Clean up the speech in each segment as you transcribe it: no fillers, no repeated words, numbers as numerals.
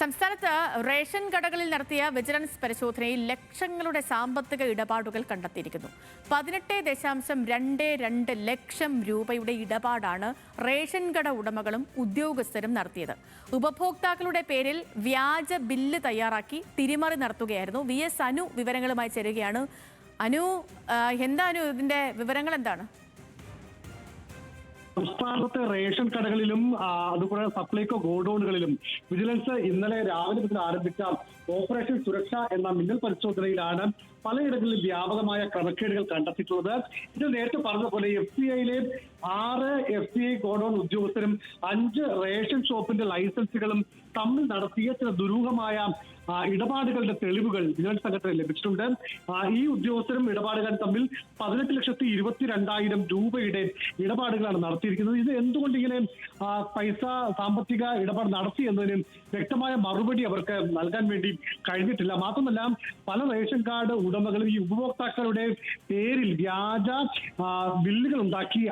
സംസ്ഥാനത്ത് റേഷൻ കടകളിൽ നടത്തിയ വിജിലൻസ് പരിശോധനയിൽ ലക്ഷങ്ങളുടെ സാമ്പത്തിക ഇടപാടുകൾ കണ്ടെത്തിയിരിക്കുന്നു. 18.22 ലക്ഷം രൂപയുടെ ഇടപാടാണ് റേഷൻ കട ഉടമകളും ഉദ്യോഗസ്ഥരും നടത്തിയത്. ഉപഭോക്താക്കളുടെ പേരിൽ വ്യാജ ബില്ല് തയ്യാറാക്കി തിരിമറി നടത്തുകയായിരുന്നു. VS അനു വിവരങ്ങളുമായി ചേരുകയാണ്. അനു, ഇതിന്റെ വിവരങ്ങൾ എന്താണ്? സംസ്ഥാനത്തെ റേഷൻ കടകളിലും അതുപോലെ സപ്ലൈകോ ഗോഡൌണുകളിലും വിജിലൻസ് ഇന്നലെ രാവിലെ മുതൽ ആരംഭിച്ച ഓപ്പറേഷൻ സുരക്ഷ എന്ന മിന്നൽ പരിശോധനയിലാണ് പലയിടങ്ങളിലും വ്യാപകമായ ക്രമക്കേടുകൾ കണ്ടെത്തിയിട്ടുള്ളത്. ഇത് നേരത്തെ പറഞ്ഞതുപോലെ FCIയിലെ 6 FCI ഗോഡൌൺ ഉദ്യോഗസ്ഥരും 5 റേഷൻ ഷോപ്പിന്റെ ലൈസൻസുകളും തമ്മിൽ നടത്തിയ ചില ദുരൂഹമായ ഇടപാടുകളുടെ തെളിവുകൾ വിജിലൻസ് സംഘത്തിന് ലഭിച്ചിട്ടുണ്ട്. ഈ ഉദ്യോഗസ്ഥരും ഇടപാടുകാരും തമ്മിൽ 18,22,000 രൂപയുടെ ഇടപാടുകളാണ് നടത്തിയിരിക്കുന്നത്. ഇത് എന്തുകൊണ്ട് ഇങ്ങനെ പൈസ സാമ്പത്തിക ഇടപാട് നടത്തി എന്നതിന് വ്യക്തമായ മറുപടി അവർക്ക് നൽകാൻ വേണ്ടി കഴിഞ്ഞിട്ടില്ല. മാത്രമല്ല, പല റേഷൻ കാർഡ് ഉടമകളും ഈ ഉപഭോക്താക്കളുടെ പേരിൽ വ്യാജ ബില്ലുകൾ ഉണ്ടാക്കി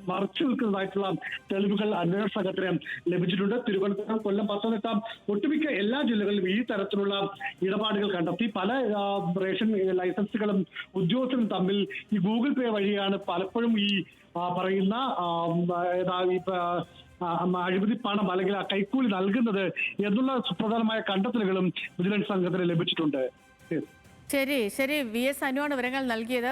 മറച്ചു നിൽക്കുന്നതായിട്ടുള്ള തെളിവുകൾ അന്വേഷണ സംഘത്തിന് ലഭിച്ചിട്ടുണ്ട്. തിരുവനന്തപുരം, കൊല്ലം, പത്തനംതിട്ട ഒട്ടുമിക്ക എല്ലാ ജില്ലകളിലും ഈ തരത്തിലുള്ള ഇടപാടുകൾ കണ്ടെത്തി. പല റേഷൻ ലൈസൻസുകളും ഉദ്യോഗസ്ഥരും തമ്മിൽ ഈ ഗൂഗിൾ പേ വഴിയാണ് പലപ്പോഴും ഈ പറയുന്ന അഴിമതി പണം അല്ലെങ്കിൽ കൈക്കൂലി നൽകുന്നത് എന്നുള്ള സുപ്രധാനമായ കണ്ടെത്തലുകളും വിജിലൻസ് സംഘത്തിന് ലഭിച്ചിട്ടുണ്ട്. ശരി, VS അനുവാണ് വിവരങ്ങൾ നൽകിയത്.